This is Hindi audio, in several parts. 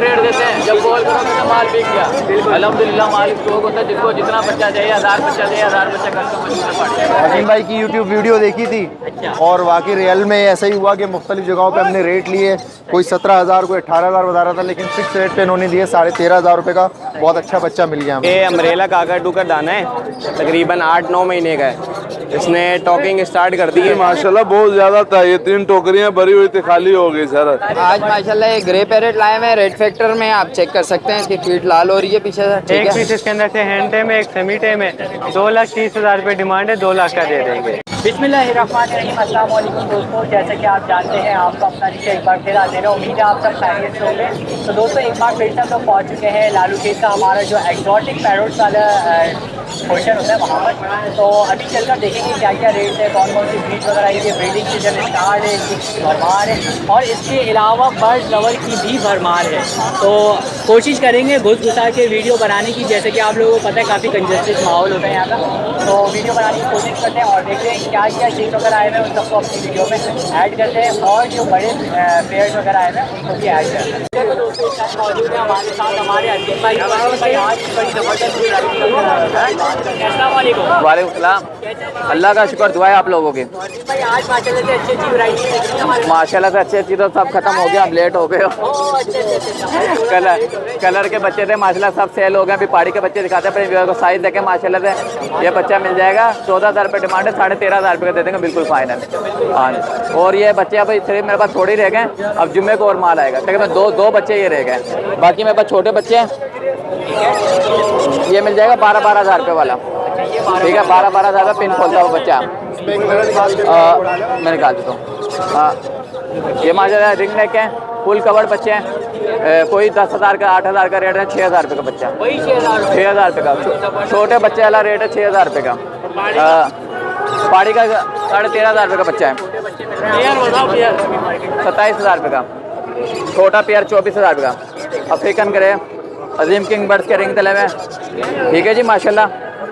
में रेट देते हैं, जब कॉल करो तो माल बिक गया। अल्हम्दुलिल्लाह माल स्टॉक होता है, जिसको जितना बच्चा चाहिए 1000 बच्चा चाहिए 1000 बच्चा घर को मजबूर पड़ता है। अजीम भाई की यूट्यूब वीडियो देखी थी और वाकई रियल में ऐसा ही हुआ कि मुख्तलिफ जगहों पे हमने रेट लिए, कोई 17,000 कोई 18,000 बता रहा था, लेकिन फिक्स रेट पे इन्होंने दिए 13,500 रुपये का। बहुत अच्छा बच्चा मिल गया हमें। ये अम्ब्रेला काकाटू का दाना है, तकरीबन 8-9 महीने का है। इसने टॉकिंग स्टार्ट कर दी है माशाल्लाह, बहुत ज्यादा था। ये 3 टोकरियां भरी हुई थी, खाली हो गई सर। आज माशाल्लाह ये ग्रे पैरेट लाए हैं रेड फैक्टर में, आप चेक कर सकते हैं। इसकी फीट लाल हो रही है पीछे से। एक पीस इसके अंदर से हैंड टेम है, एक सेमी टेम है। 2,30,000 रुपये डिमांड है, 2 लाख का दे देंगे। बिस्मिल्लाहिर्रहमानिर्रहीम। अस्सलाम वालेकुम दोस्तों, जैसे कि आप जानते हैं आपका अपना रिश्ता एक बार फिर आ देना। उम्मीद है आप सब खैरियत से होंगे। तो दोस्तों एक बार फिर से हम लोग पहुँच चुके हैं लालू खेत का हमारा जो एक्जॉटिक पैरोट्स वाला पोर्शन होता है वहाँ पर। तो अभी चलकर देखेंगे क्या क्या रेट है, कौन कौन सी ब्रीड वगैरह है, ये ब्रीडिंग सीजन स्टार्ट है, इसकी भरमार है और इसके अलावा बर्ड लवर की भी भरमार है। तो कोशिश करेंगे घुस घुसा के वीडियो बनाने की, जैसे कि आप लोगों को पता है काफ़ी कंजस्टेड माहौल होता है यहाँ का। तो वीडियो बनाने की कोशिश करते हैं और देखते हैं क्या क्या चीज़ वगैरह आए हुए हैं उन सबको अपनी वीडियो में ऐड करते हैं और जो बड़े पेयर्स वगैरह आए हुए हैं उनको भी ऐड करते हैं। तो दोस्तों इस टाइम मौजूद है हमारे साथ हमारे अजीम भाई। आज की बड़ी ज़बरदस्त। अस्सलाम वालेकुम। वालेकुम सलाम। अल्लाह का शुक्र, दुआ है आप लोगों की। भाई आज माशाल्लाह से अच्छी अच्छी वैरायटी है हमारे। माशाल्लाह से अच्छी अच्छी तो सब खत्म हो गया, अब लेट हो गए हो। कलर के बच्चे थे माशाल्लाह सब सेल हो गए। अभी पहाड़ी के बच्चे दिखाते हैं, अपने साइज देखें माशाल्लाह से। ये बच्चा मिल जाएगा, 14,000 रुपये डिमांड है, 13,500 रुपये का दे देंगे बिल्कुल फाइनल। हाँ, और ये बच्चे अब सिर्फ मेरे पास थोड़े ही रह गए, अब जुम्मे को और माल आएगा। ठीक है, मैं दो बच्चे ये रह गए, बाकी मेरे पास छोटे बच्चे हैं। ये मिल जाएगा 12,000 रुपये वाला। ठीक है, 12,000 का पिन खोलता हुआ बच्चा मैं निकाल देता हूँ। हाँ, ये माशाल्लाह रिंग नेक है, फुल कवर्ड बच्चे हैं। कोई 10,000 का 8,000 का रेट है, 6,000 रुपये का बच्चा। वही 6,000 रुपये का छोटे बच्चे वाला रेट है, 6,000 रुपये का। पहाड़ी का 13,500 रुपये का बच्चा है। 27,000 रुपये का छोटा पेयर, 24,000 रुपये का। अफ्रीकन ग्रे अजीम किंग बर्ड्स के रिंग तले में। ठीक है जी माशाल्लाह,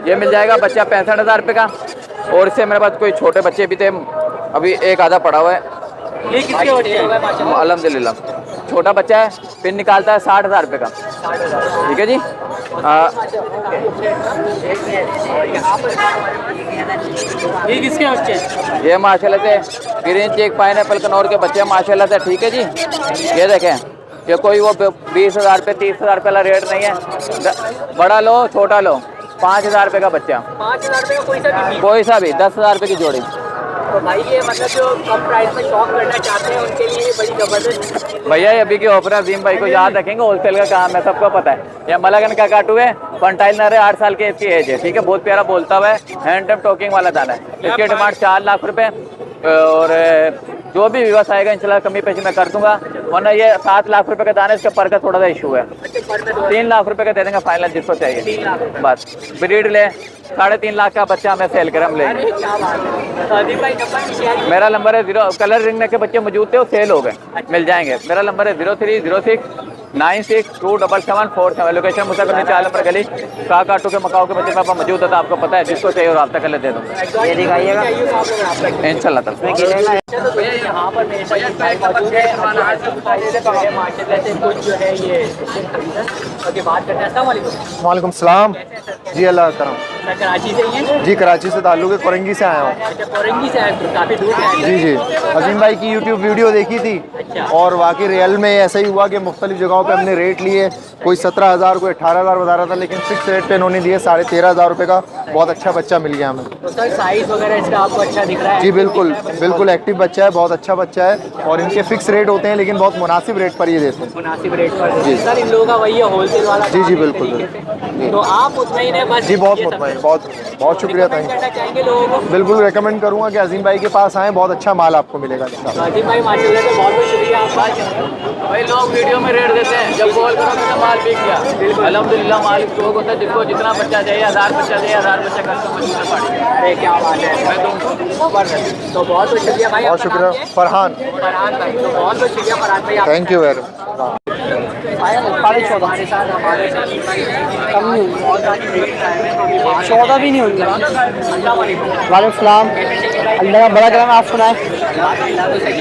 ये मिल जाएगा बच्चा 65,000 रुपये का। और इससे मेरे पास कोई छोटे बच्चे भी थे, अभी एक आधा पड़ा हुआ है। अल्हम्दुलिल्लाह छोटा बच्चा है, पिन निकालता है 60,000 रुपये का। ठीक है जी। ये किसके बच्चे? ये माशाल्लाह से ग्रीन चेक पाइनएप्पल कनौर के बच्चे माशाल्लाह से। ठीक है जी, ये देखें, ये कोई वो 20,000 रुपये 30,000 रुपये वाला रेट नहीं है। बड़ा लो छोटा लो, 5,000 रुपये का बच्चा। 5,000 रुपये का कोई सा भी 10,000 रुपये की जोड़ी। तो भाई ये मतलब जो कम प्राइस में शॉप करना चाहते हैं उनके लिए बड़ी ज़बरदस्त। भैया ये अभी की ऑफर है, अजीम भाई को याद रखेंगे, होलसेल का काम है, सबको पता है। ये मलागन का काटू है, फंटाइल नर है, 8 साल की इसकी एज है। ठीक है, बहुत प्यारा बोलता हुआ है, हैंड टेम टॉकिंग वाला दाना है। इसकी डिमांड 4 लाख रुपये। और जो भी विवास आएगा इंशाल्लाह कमी पेशी मैं कर दूंगा, वरना ये 7 लाख रुपए का दाना, इसका पर का थोड़ा सा इशू है। 3 लाख रुपए का दे देंगे फाइनल जिसको चाहिए। बस ब्रीड ले 3.5 लाख का बच्चा हमें सेल कर हम लेंगे। मेरा नंबर है 0 कलर रिंग के बच्चे मौजूद थे, वो सेल हो गए, मिल जाएंगे। मेरा नंबर है 0306967477। लोकेशन मुसाफिर 4 नंबर गली काकाटू के मकाऊ के बच्चे पापा मौजूद होता है, आपको पता है, जिसको चाहिए और रब्ता कर ले दे दूँगा। ये दिखाइएगा इंशाल्लाह तक यहाँ पर मेरे साथ मौजूद है माशाल्लाह से कुछ जो है ये ओके बात करते हैं। अस्सलाम वालेकुम। वालेकुम सलाम जी, अल्लाह करम। कराची से ही हैं? जी कराची से ताल्लुक़ है, कोरंगी से आया हूँ। अच्छा, कोरंगी से आए, काफ़ी दूर से आए। जी जी, अजीम भाई की यूट्यूब वीडियो देखी थी और वाकई रियल में ऐसा ही हुआ कि मुख्तलिफ जगहों पे हमने रेट लिए, कोई 17,000 कोई 18,000 बता रहा था, लेकिन फिक्स रेट पे इन्होंने दिए 13,500 रुपये का। बहुत अच्छा बच्चा मिल गया हमें। तो सर साइज़ वगैरह इसका आपको अच्छा दिख रहा है? जी बिल्कुल बिल्कुल एक्टिव बच्चा है, बहुत अच्छा बच्चा है। और इनके फिक्स रेट होते हैं, लेकिन बहुत मुनासिब रेट पर ये देते हैं। मुनासिब रेट पर जी। सर इन लोगों का वही है होलसेल वाला? जी जी बिल्कुल। तो आप मुतमईन है बस? जी बहुत मुतमईन, बहुत शुक्रिया। थैंक करना चाहेंगे लोगों को? बिल्कुल रेकमेंड करूँगा कि अजीम भाई के पास आएँ, बहुत अच्छा माल आपको मिलेगा। अजीम भाई माशाल्लाह से बहुत बहुत शुक्रिया आपका। भाई लोग वीडियो में रेट देते हैं, जब कॉल करो तो माल बिक गया। अल्हम्दुलिल्लाह माल स्टॉक होता है, जिसको जितना बच्चा चाहिए 1000 बच्चा चाहिए 1000 बच्चा घर को मजबूर पड़ेगा। अरे क्या बात है, मैं तो बहुत बहुत शुक्रिया भाई। बहुत शुक्रिया फरहान भाई, तो बहुत बहुत शुक्रिया फरहान भाई। Thank you very much. 14,500 हमारे साथ कम नहीं हुई, 14 भी नहीं हुई। वालेकुम सलाम। अल्लाह का बड़ा करम, आप सुनाए।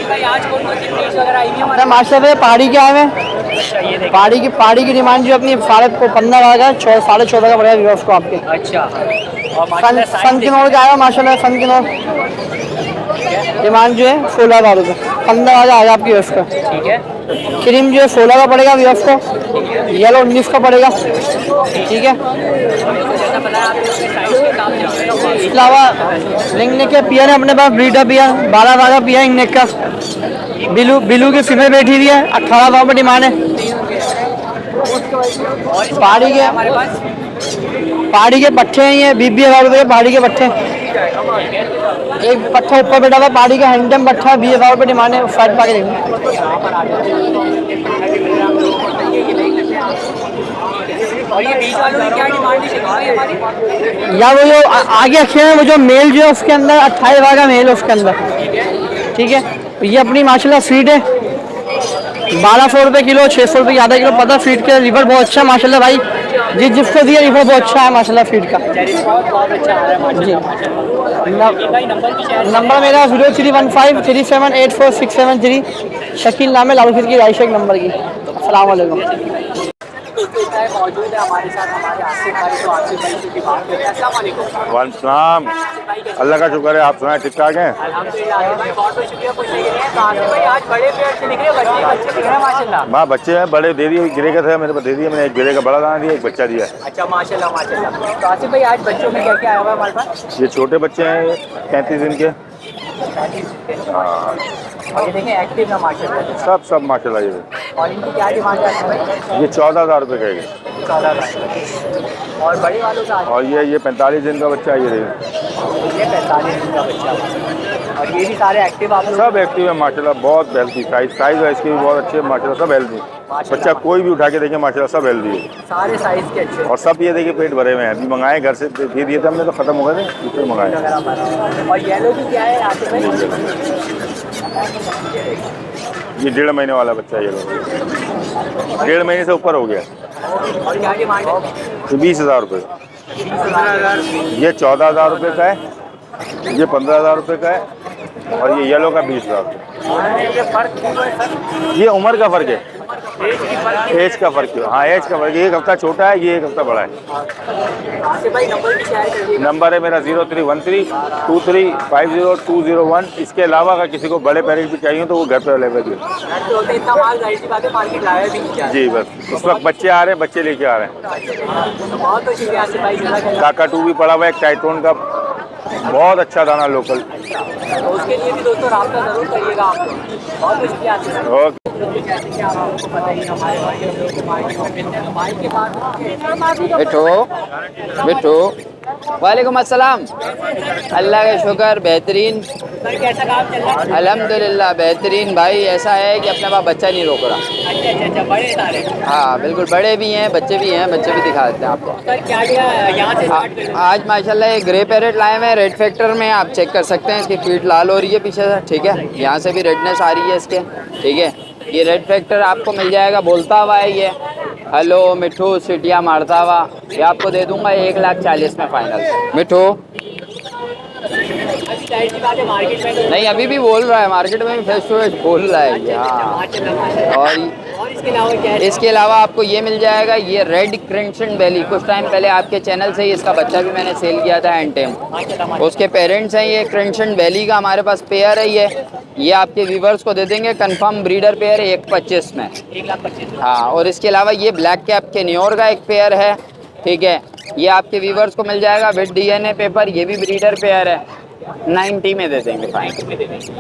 भाई आज कौन कौन सी प्लेट्स वगैरह आई हैं? माशाल्लाह पहाड़ी के आए हैं। पहाड़ी की डिमांड जो अपनी 15,000 का 14.5 का पड़ेगा व्यूअर्स को आपके। अच्छा, और सन की नोट का आया माशाल्लाह, सन की नोट डिमांड जो है 16,000 रुपये, 15,000 आएगा आपकी व्यूअर्स का। ठीक है, क्रीम जो है 16 का पड़ेगा व्यूअर्स को, येलो 19 का पड़ेगा। ठीक है, जैसा बताया आपने उसके साइज के हिसाब से इसके अलावा रिंग नेक के पियर है अपने पास, ब्रीडर पियर 12,000 का पियर रिंग नेक का। बिलू की फीमेल बैठी हुई है, 18,000 रुपये डिमांड है। पहाड़ी के हमारे पास पहाड़ी के पट्टे हैं ये 20,000 रुपये के पहाड़ी के पट्टे। एक पट्टा ऊपर बैठा हुआ पहाड़ी का हैंडम पट्टा 20,000 रुपये डिमांड है। फाइट पाके देंगे और ये बीच वालों की क्या डिमांड है हमारी? या वो जो आगे रखे हैं वो जो मेल जो है उसके अंदर 28,000 का मेल है उसके अंदर। ठीक है, ये अपनी माशाल्लाह फीड है 1,200 रुपये किलो, 600 रुपये आधा किलो पता। फीड के रिवर बहुत अच्छा माशाल्लाह भाई, जिसको दिया रिवर बहुत अच्छा है माशाल्लाह फीड का। बहुत अच्छा आ रहा है जी, नंबर भी शायद नंबर मेरा 0315378463। शकील नाम है, लालखीर की राइश एक नंबर की। अस्सलाम वालेकुम। मौजूद है हमारे साथ हमारे आसिफ भाई, तो आसिफ भाई से भी बात करें। अस्सलाम वालेकुम। वालेकुम, अल्लाह का शुक्र है, आप सुनाए ठीक ठाक हैं? अल्हम्दुलिल्लाह भाई, बहुत बहुत शुक्रिया पूछने के लिए। तो आसिफ भाई आज बड़े पेड़ से निकले, बच्चे दिख रहे हैं माशाल्लाह। माँ बच्चे हैं, बड़े दे दिए, गिरे का था मेरे पास, दे दिए मैंने। एक गिरे का बड़ा दाना दिया, एक बच्चा दिया। अच्छा माशाल्लाह माशाल्लाह। तो आसिफ भाई आज बच्चों में क्या क्या आया हुआ है हमारे पास? ये छोटे बच्चे हैं 35 दिन के। और ये देखें एक्टिव है माशाल्लाह। सब माशाल्लाह। ये और इनकी क्या डिमांड है भाई? ये 14,000 रुपये का है। 14,000। और बड़े वालों का और ये 45 दिन का बच्चा है। ये 45 दिन का बच्चा। और ये भी सारे एक्टिव आप लोग? सब एक्टिव है माशाल्लाह, बहुत हेल्थी। साइज है इसके भी बहुत अच्छे माशाल्लाह, सब हेल्थी। बच्चा कोई भी उठा के देखे माशाल्लाह सब हेल्थी है, सारे साइज के अच्छे। और सब ये देखिए पेट भरे हुए हैं। अभी मंगाए घर से, दे दिए थे हमने तो खत्म हो गए थे, दूसरे मंगाए। और येलो की क्या है आसिफ भाई? ये 1.5 महीने वाला बच्चा है। ये 1.5 महीने से ऊपर हो गया। और क्या डिमांड है? तो 20,000 रुपये। 20,000। ये 14,000 रुपये का है, ये 15,000 रुपये का है, और ये येलो का 20,000 रुपये। ये उम्र का फ़र्क है, एज का फ़र्क है। हाँ एज का फ़र्क है, एक हफ्ता छोटा है, ये एक हफ्ता बड़ा है। आसिफ भाई नंबर भी शेयर करिए। नंबर है मेरा 03132350 इसके अलावा अगर किसी को बड़े पैरेट भी चाहिए तो वो घर पर अवेलेबल है। इतना माल जाहिर सी बात है मार्केट लाया भी नहीं जा रहा। जी बस उस वक्त बच्चे आ रहे हैं, बच्चे लेके आ रहे हैं। तो बहुत शुक्रिया आसिफ भाई। काकाटू भी पड़ा हुआ है, एक टाइटोन का बहुत अच्छा दाना लोकल। तो उसके लिए भी दोस्तों राब्ता जरूर करिएगा आप लोग। बहुत शुक्रिया आसिफ भाई। ओके, जैसे कि आप आपको पता ही है, हमारे भाई हम लोग को माइक में मिलते हैं, तो माइक के बाद बैठो। वालेकुम अस्सलाम। अल्लाह का शुक्र, बेहतरीन। सर कैसा काम चल रहा है? अल्हम्दुलिल्लाह बेहतरीन। भाई ऐसा है कि अपने पास बच्चा नहीं रोक रहा। अच्छा बड़े सारे। हाँ बिल्कुल, बड़े भी हैं, बच्चे भी हैं। बच्चे भी दिखा देते हैं आपको। सर क्या यहाँ से स्टार्ट करें? आज माशाल्लाह एक ग्रे पैरेट लाए हैं रेड फैक्टर में, आप चेक कर सकते हैं। इसकी फीट लाल हो रही है पीछे से। ठीक है, यहाँ से भी रेडनेस आ रही है इसके। ठीक है, ये रेड फैक्टर आपको मिल जाएगा, बोलता हुआ है ये हेलो मिठू सीटियाँ मारता हुआ। ये आपको दे दूंगा 1,40,000 में फाइनल। मिठू जाहिर सी बात है मार्केट में तो नहीं, अभी भी बोल रहा है, मार्केट में भी फेस टू फेस बोल रहा है ये। हाँ, और इसके अलावा क्या है? इसके अलावा आपको ये मिल जाएगा, ये रेड क्रिंसन बेली। कुछ टाइम पहले आपके चैनल से ही इसका बच्चा भी मैंने सेल किया था एंटेम। उसके पेरेंट्स हैं ये क्रिंसन बेली का, हमारे पास पेयर है ये आपके व्यूवर्स को दे देंगे। कंफर्म ब्रीडर पेयर है 1,25,000 में। 1,25,000। हाँ, और इसके अलावा ये ब्लैक कैप के न्योर का एक पेयर है। ठीक है, ये आपके व्यूवर्स को मिल जाएगा विद DNA पेपर। ये भी ब्रीडर पेयर है, 90 में दे देंगे फाइन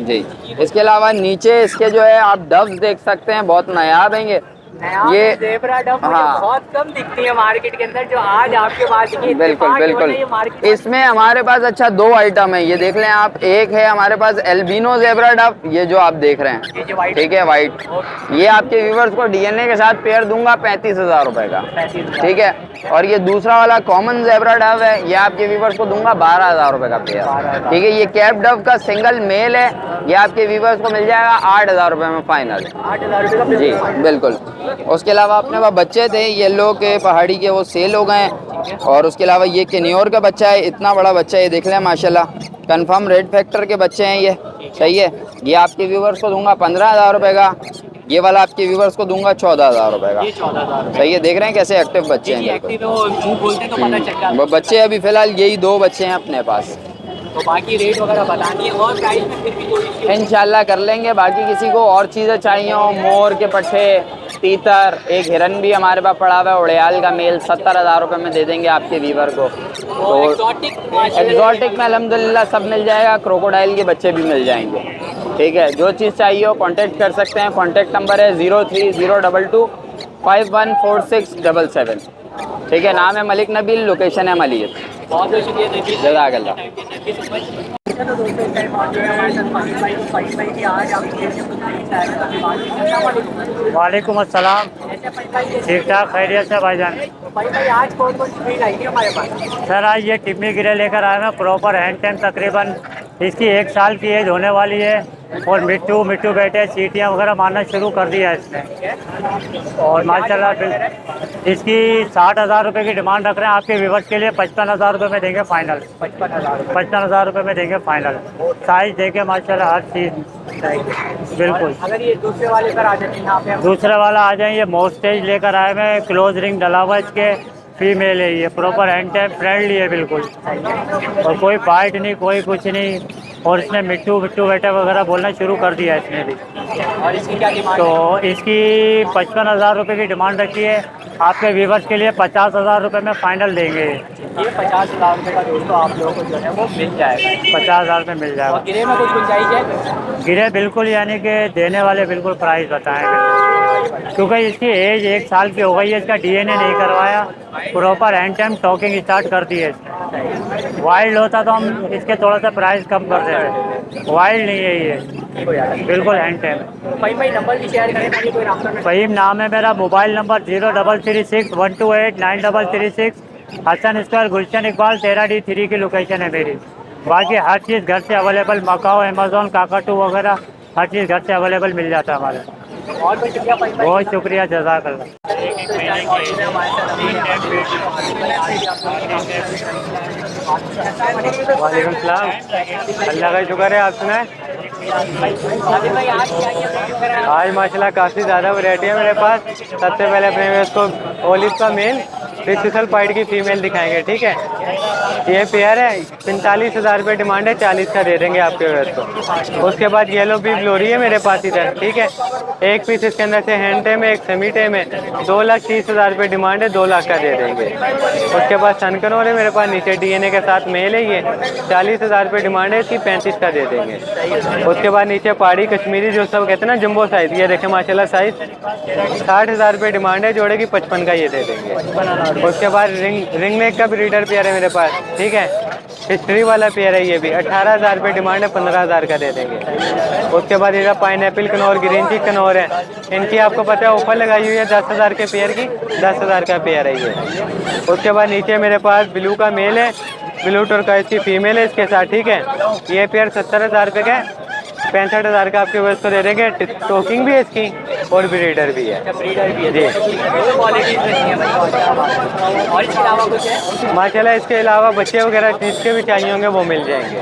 जी। इसके अलावा नीचे इसके जो है आप डव्स देख सकते हैं, बहुत नायाब हैं ये ज़ेब्रा डक मुझे हाँ। बहुत कम दिखती है मार्केट के अंदर, जो आज आपके पास दिखी। बिल्कुल। इसमें हमारे पास अच्छा 2 आइटम है, ये देख लें आप। एक है हमारे पास एल्बिनो ज़ेब्रा डक, ये जो आप देख रहे हैं। ठीक है, वाइट। ये आपके व्यूवर्स को DNA के साथ पेयर दूंगा 35,000 रुपए का। ठीक है, और ये दूसरा वाला कॉमन ज़ेब्रा डव है, ये आपके व्यूवर्स को दूंगा 12,000 रुपए का पेयर। ठीक है, ये कैप डव का सिंगल मेल है, ये आपके व्यूवर्स को मिल जाएगा 8,000 रुपए में फाइनल। 8,000 रुपये का जी बिल्कुल। उसके अलावा अपने पास बच्चे थे येलो के पहाड़ी के, वो सेल हो गए हैं। और उसके अलावा ये केन्योर का बच्चा है, इतना बड़ा बच्चा है, ये देख लें माशाल्लाह। कंफर्म रेड फैक्टर के बच्चे हैं ये, सही है। ये आपके व्यूवर्स को दूंगा 15,000 रुपये का, ये वाला आपके व्यूवर्स को दूंगा 14,000 रुपये का। ये 14,000 सही है, देख रहे हैं कैसे एक्टिव बच्चे हैं। एक्टिव बोलते तो पता चल जाता वो बच्चे अभी फिलहाल यही 2 बच्चे हैं अपने पास। तो बाकी रेट वगैरह बता दिए और प्राइस में फिर भी कोई इंशाल्लाह कर लेंगे। बाकी किसी को और चीज़ें चाहिए हो, मोर के पट्टे, तीतर, एक हिरन भी हमारे पास पड़ा हुआ है उड़ियाल का मेल, 70,000 रुपये में दे देंगे आपके वीवर को। तो एग्जॉटिक में अल्हम्दुलिल्लाह सब मिल जाएगा, क्रोकोडाइल के बच्चे भी मिल जाएंगे। ठीक है, जो चीज़ चाहिए हो कांटेक्ट कर सकते हैं। कांटेक्ट नंबर है 03022 514677। ठीक है, नाम है मलिक नबील, लोकेशन है मलिक। बहुत बहुत शुक्रिया जज़ाकल्लाह। तो दोस्तों इस टाइम मौजूद है हमारे साथ फाहिम भाई। तो फाहिम भाई की आज आप वालेकुम अस्सलाम, ठीक ठाक खैरियत से भाईजान। भाई भाई आज कौन कौन सी ब्रीड आई है हमारे पास? सर आज ये टिम्मी गिरे लेकर आए हैं, प्रॉपर हैंड टाइम, तकरीबन इसकी 1 साल की एज होने वाली है। और मिट्टू बैठे, चीटियाँ वगैरह मारना शुरू कर दिया है इसने। और माशाल्लाह इसकी 60,000 रुपये की डिमांड रख रहे हैं। आपके व्यूवर्स के लिए 55,000 रुपये में देंगे फाइनल। 55,000 रुपये में देंगे फाइनल। साइज देखे माशाल्लाह हर चीज़ बिल्कुल। अगर ये दूसरे वाले पर आ जाते हैं यहाँ पे हम? दूसरे वाला आ जाए, ये मोस्टेज लेकर आए हैं, क्लोज रिंग डला हुआ इसके, फीमेल है ये, प्रॉपर हैंड टाइम, फ्रेंडली है बिल्कुल। और कोई बाइट नहीं, कोई कुछ नहीं। और इसने मिट्टू बैठे वगैरह बोलना शुरू कर दिया इसने भी। और इसकी क्या डिमांड? तो इसकी 55,000 रुपये की डिमांड रखी है। आपके व्यूवर्स के लिए 50,000 रुपये में फ़ाइनल देंगे। ये 50,000 रुपये का दोस्तों आप लोगों को जो है वो मिल जाएगा। 50,000 में मिल जाएगा। और गिरे में कुछ गुंजाइश है? गिरे बिल्कुल, यानी कि देने वाले बिल्कुल प्राइस बताएंगे, क्योंकि इसकी एज 1 साल की हो गई है। इसका DNA नहीं करवाया, proper hand time talking start कर दी है इसने। वाइल्ड होता तो हम इसके थोड़ा सा प्राइस कम कर देते, वाइल्ड नहीं है ये, बिल्कुल हैंड टाइम। फाहिम भाई नंबर भी शेयर करें ताकि कोई रास्ता में। फ़हीम नाम है मेरा, मोबाइल नंबर 0336 128 9336। हसन स्क्वायर, गुलशन इकबाल, 13D3 की लोकेशन है मेरी। बाकी हर चीज़ घर से अवेलेबल, मकाओ, अमेज़ॉन, काकाटू वगैरह हर चीज़ घर से अवेलेबल मिल जाता है हमारे। बहुत बहुत शुक्रिया फाहिम भाई। बहुत शुक्रिया, जज़ाकल्लाह। वालेकुम सलाम, अल्लाह का शुक्र है। आप सुनाए? आज माशाल्लाह काफ़ी ज़्यादा वैरायटी है मेरे पास। सबसे पहले अपने इसको ओलिव का मेल, फिर पाइट की फीमेल दिखाएंगे। ठीक है, ये पेयर है, 45,000 रुपये डिमांड है, 40 का दे देंगे आपके वेस्ट को। उसके बाद येलो भी ग्लोरी है मेरे पास इधर। ठीक है, एक पीस इसके अंदर से हैंड टेम है, एक सेमी टेम है, 2,30,000 रुपये डिमांड है, 2 लाख का दे देंगे। उसके बाद सनकनोर है मेरे पास, नीचे DNA के साथ मेल है, ये 40,000 रुपये डिमांड है, इसकी 35 का दे देंगे। उसके बाद नीचे पहाड़ी कश्मीरी जो सब कहते हैं ना जंबो साइज़, ये देखें माशाल्लाह साइज़, 60,000 रुपये डिमांड है, जोड़े की 55 का ये दे देंगे। उसके बाद रिंग नेक का ब्रीडर पेयर है मेरे पास। ठीक है, हिस्ट्री वाला पेयर है, ये भी 18,000 रुपये डिमांड है, 15,000 का दे देंगे। उसके बाद ये पाइनएप्पल कनौर, ग्रीन चिक कनौर है, इनकी आपको पता है ऑफर लगाई हुई है 10,000 के पेयर की, 10,000 का पेयर है ये। उसके बाद नीचे मेरे पास ब्लू का मेल है, ब्लू टर्काइज की फीमेल है इसके साथ। ठीक है, ये पेयर 70,000 रुपये का, 65,000 का आपके वेस्ट को दे देंगे। टोकिंग भी है इसकी और ब्रीडर भी है। ब्रीडर भी है जी। और इसके अलावा कुछ है? माशाल्लाह इसके अलावा बच्चे वगैरह जिसके भी चाहिए होंगे वो मिल जाएंगे।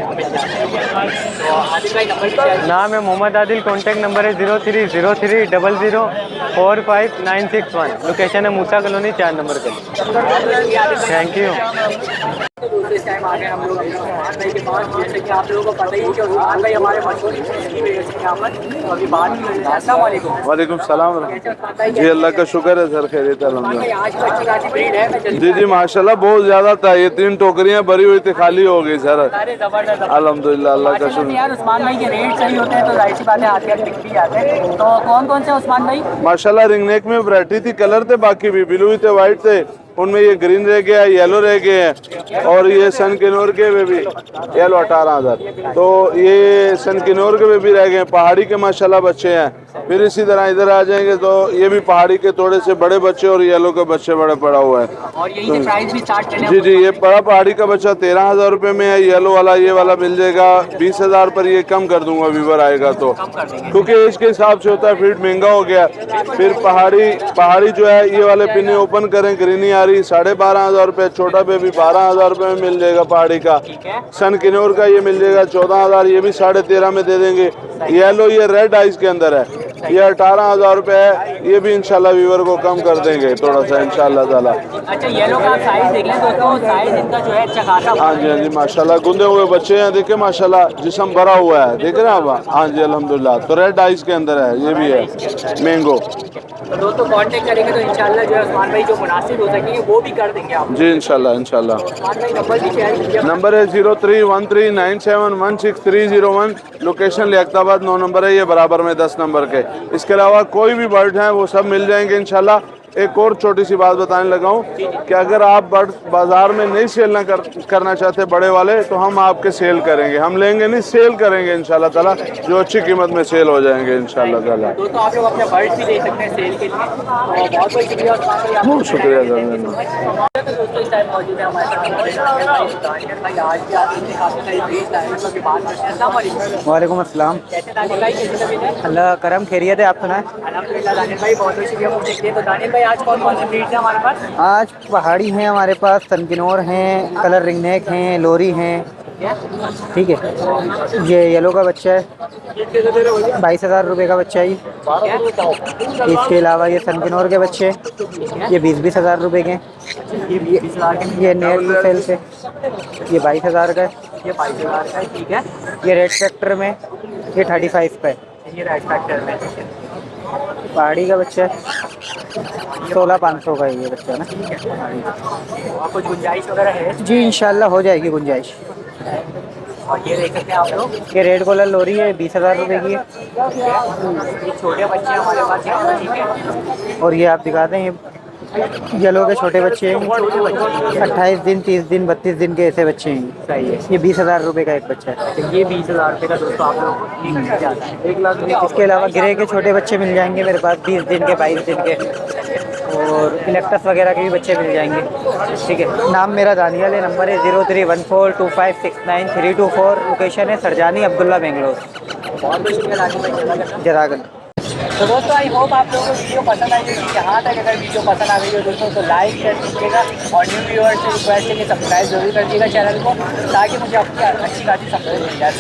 नाम है मोहम्मद आदिल, कॉन्टैक्ट नंबर है 0303 00 45961। लोकेशन है मूसा कॉलोनी 4 नंबर गली। Thank you. इस टाइम आ गए हम लोग उस्मान भाई के पास। जैसे कि आप लोगों को पता ही है कि उस्मान भाई हमारे मशहूर यहाँ पर। तो अभी बात अस्सलाम वालेकुम। वालेकुम सलाम। जी अल्लाह का शुक्र है सर, खैरियत है अल्हम्दुलिल्लाह। आज तो अच्छी खासी ब्रीड है। जी जी माशाल्लाह बहुत ज़्यादा था, ये 3 टोकरियाँ भरी हुई थी, खाली हो गई सर। सारे जबरदस्त अल्हम्दुलिल्लाह, अल्लाह का शुक्र। यार उस्मान भाई के रेट सही होते हैं तो जाहिर सी बात है आते बिक भी जाते हैं। तो कौन कौन से उस्मान भाई? माशाल्लाह रिंग नेक में वैरायटी थी, कलर थे, बाकी भी ब्लू थे, वाइट थे, उनमें ये ग्रीन रह गया, येलो रह गए हैं। और ये सन किनोर के में भी येलो 18,000, तो ये सन किनोर के में भी रह गए। पहाड़ी के माशाल्लाह बच्चे हैं। फिर इसी तरह इधर आ जाएंगे तो ये भी पहाड़ी के थोड़े से बड़े बच्चे और येलो के बच्चे बड़े पड़ा हुआ है। और यही प्राइस भी स्टार्ट करने। जी जी, ये बड़ा पहाड़ी का बच्चा 13,000 रुपये में है, येलो वाला ये वाला मिल जाएगा 20,000 पर। ये कम कर दूंगा व्यूवर आएगा तो, क्योंकि इसके हिसाब से होता है, फीड महंगा हो गया। फिर पहाड़ी जो है ये वाले पिने ओपन करें, ग्रीनी आ कलमकारी 12,500 रुपये, छोटा बेबी 12,000 रुपये में मिल जाएगा पहाड़ी का। सन किन्नौर का ये मिल जाएगा 14,000, ये भी 13.5 में दे देंगे। येलो ये रेड आइस के अंदर है, ये 18,000 रुपये है, ये भी इंशाल्लाह व्यूवर को कम कर देंगे थोड़ा सा इंशाल्लाह ताला। अच्छा येलो का आप साइज देख लें दोस्तों, साइज इनका जो है अच्छा खासा। हाँ जी हाँ जी माशाल्लाह, गुंदे हुए बच्चे हैं, देखे माशाल्लाह जिस्म भरा हुआ है, देख रहे हैं आप। हाँ जी अल्हम्दुलिल्लाह। तो रेड आइस के अंदर है, ये भी है मैंगो। तो दोस्तों कांटेक्ट करेंगे तो इंशाल्लाह जो है उस्मान भाई जो मुनासिब हो सकेंगे वो भी कर देंगे आप। जी इंशाल्लाह इंशाल्लाह। उस्मान भाई नंबर भी शेयर कीजिए। नंबर है 0313971631, लोकेशन लियाकताबाद 9 नंबर है, ये बराबर में 10 नंबर के। इसके अलावा कोई भी बर्ड हैं वो सब मिल जाएंगे इंशाल्लाह। एक और छोटी सी बात बताने लगा हूँ कि अगर आप बर्ड बाज़ार में नहीं सेल करना चाहते बड़े वाले, तो हम आपके सेल करेंगे, हम लेंगे नहीं, सेल करेंगे इंशाल्लाह ताला, जो अच्छी कीमत में सेल हो जाएंगे इंशाल्लाह ताला। दोस्तों आप लोग अपने बर्ड्स भी दे सकते हैं सेल के लिए। बहुत बहुत शुक्रिया उस्मान भाई, आपका। बहुत शुक्रिया सर। तो दोस्तों इस टाइम मौजूद है हमारे साथ भाई, आज भी आपने काफ़ी सारी चीज़ लाए हैं, तो अभी बात करते हैं। अस्सलाम वालेकुम। वालेकुम अस्सलाम। कैसे दानिश भाई, कैसे तबीयत है? अल्लाह करम खैरियत है, आप सुनाएं। अल्हम्दुलिल्लाह दानिश भाई, बहुत बहुत शुक्रिया पूछने के लिए। तो दानिश भाई आज कौन कौन से ब्रीड्स हैं हमारे पास? आज पहाड़ी हैं हमारे पास, सनकिनोर हैं, कलर रिंगनेक हैं, लोरी हैं, ठीक है। ये येलो का बच्चा है, 22,000 रुपये का बच्चा है ये। इसके अलावा ये सनकिनोर के बच्चे, ये 20,000 रुपये के। ये नेट टू सेल से, ये 22,000 का है। ये 22,000 का है, ठीक है। ये रेड फैक्टर में, ये 35 का है। ये रेड फैक्टर में, ठीक है। पहाड़ी का बच्चा है, 16,500 का है ये बच्चा ना। और कुछ गुंजाइश वगैरह है? जी इंशाल्लाह हो जाएगी गुंजाइश। और ये देख सकते हैं आप लोग, ये रेड कलर लोरी है, 20,000 रुपये की है। ये छोटे बच्चे हैं हमारे पास यहाँ पर, ठीक है। और ये आप दिखाते हैं, ये येलो के छोटे बच्चे हैं, 28 दिन, 30 दिन, 32 दिन के ऐसे बच्चे हैं। सही है। ये 20,000 रुपये का एक बच्चा है। तो ये 20,000 रुपये का दोस्तों आप लोग को मिल जाता है, 1,00,000। इसके अलावा ग्रे के छोटे बच्चे मिल जाएंगे मेरे पास, 20 दिन के, 22 दिन के, और इलेक्ट्रस वगैरह के भी बच्चे मिल जाएंगे, ठीक है। नाम मेरा दानियल है, नंबर है 03142569 लोकेशन है सरजानी अब्दुल्ला बेंगलोर। बहुत बहुत शुक्रिया दानिश भाई, जज़ाकल्लाह। तो दोस्तों आई होप आप लोगों को वीडियो पसंद आई होगी। यहाँ तक अगर वीडियो पसंद आ गई हो दोस्तों तो लाइक कर दीजिएगा, और न्यू व्यूअर्स से रिक्वेस्ट है कि सब्सक्राइब जरूर कर दीजिएगा चैनल को, ताकि मुझे आपकी अच्छी खासी सपोर्ट मिल जाए।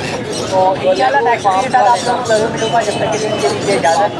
तो इंशाल्लाह नेक्स्ट वीडियो के साथ आप लोग जरूर मिलूंगा। जब तक के लिए मुझे दीजिए इजाज़त।